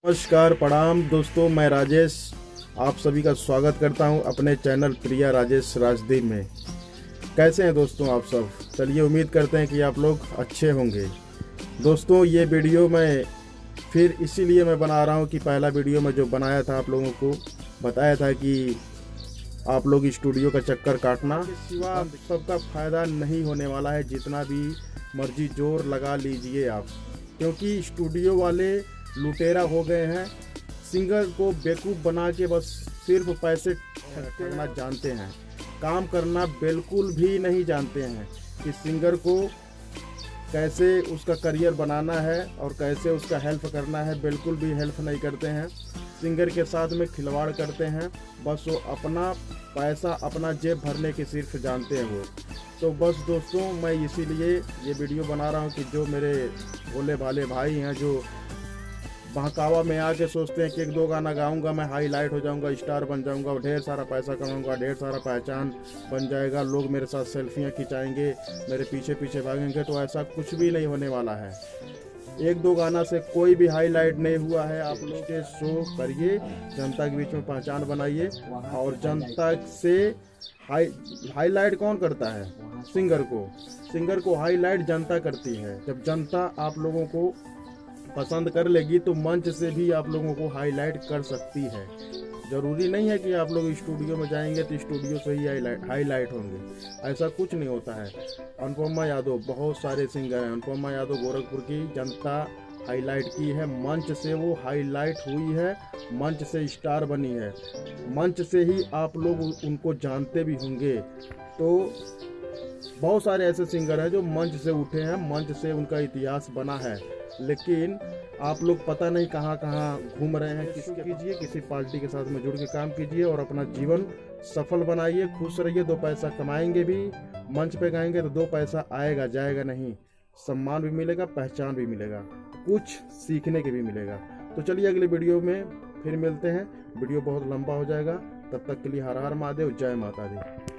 नमस्कार प्रणाम दोस्तों, मैं राजेश आप सभी का स्वागत करता हूं अपने चैनल प्रिया राजेश राजदीप में। कैसे हैं दोस्तों आप सब? चलिए, उम्मीद करते हैं कि आप लोग अच्छे होंगे। दोस्तों, ये वीडियो मैं फिर इसीलिए मैं बना रहा हूं कि पहला वीडियो में जो बनाया था आप लोगों को बताया था कि आप लोग स्टूडियो का चक्कर काटना सिवा सबका फ़ायदा नहीं होने वाला है। जितना भी मर्जी जोर लगा लीजिए आप, क्योंकि स्टूडियो वाले लुटेरा हो गए हैं। सिंगर को बेवकूफ़ बना के बस सिर्फ पैसे ठगना जानते हैं, काम करना बिल्कुल भी नहीं जानते हैं कि सिंगर को कैसे उसका करियर बनाना है और कैसे उसका हेल्प करना है। बिल्कुल भी हेल्प नहीं करते हैं, सिंगर के साथ में खिलवाड़ करते हैं। बस वो अपना पैसा, अपना जेब भरने की सिर्फ जानते हैं वो। तो बस दोस्तों, मैं इसीलिए ये वीडियो बना रहा हूँ कि जो मेरे भोले भाले भाई हैं, जो बहकावा में आके सोचते हैं कि एक दो गाना गाऊंगा मैं हाईलाइट हो जाऊंगा, स्टार बन जाऊंगा, ढेर सारा पैसा कमाऊंगा, ढेर सारा पहचान बन जाएगा, लोग मेरे साथ सेल्फियां खिंचाएंगे, मेरे पीछे पीछे भागेंगे। तो ऐसा कुछ भी नहीं होने वाला है। एक दो गाना से कोई भी हाईलाइट नहीं हुआ है। आप लोग के शो करिए, जनता के बीच में पहचान बनाइए, और जनता से हाईलाइट कौन करता है? सिंगर को हाईलाइट जनता करती है। जब जनता आप लोगों को पसंद कर लेगी तो मंच से भी आप लोगों को हाईलाइट कर सकती है। ज़रूरी नहीं है कि आप लोग स्टूडियो में जाएंगे तो स्टूडियो से ही हाईलाइट होंगे, ऐसा कुछ नहीं होता है। अनुपमा यादव, बहुत सारे सिंगर हैं। अनुपमा यादव गोरखपुर की जनता हाईलाइट की है, मंच से वो हाईलाइट हुई है, मंच से स्टार बनी है, मंच से ही आप लोग उनको जानते भी होंगे। तो बहुत सारे ऐसे सिंगर हैं जो मंच से उठे हैं, मंच से उनका इतिहास बना है, लेकिन आप लोग पता नहीं कहाँ कहाँ घूम रहे हैं। कीजिए, किसी पार्टी के साथ में जुड़ के काम कीजिए और अपना जीवन सफल बनाइए, खुश रहिए। दो पैसा कमाएंगे भी, मंच पे गाएंगे तो दो पैसा आएगा जाएगा नहीं, सम्मान भी मिलेगा, पहचान भी मिलेगा, कुछ सीखने के भी मिलेगा। तो चलिए, अगले वीडियो में फिर मिलते हैं। वीडियो बहुत लंबा हो जाएगा, तब तक के लिए हर हर महादेव, जय माता दी।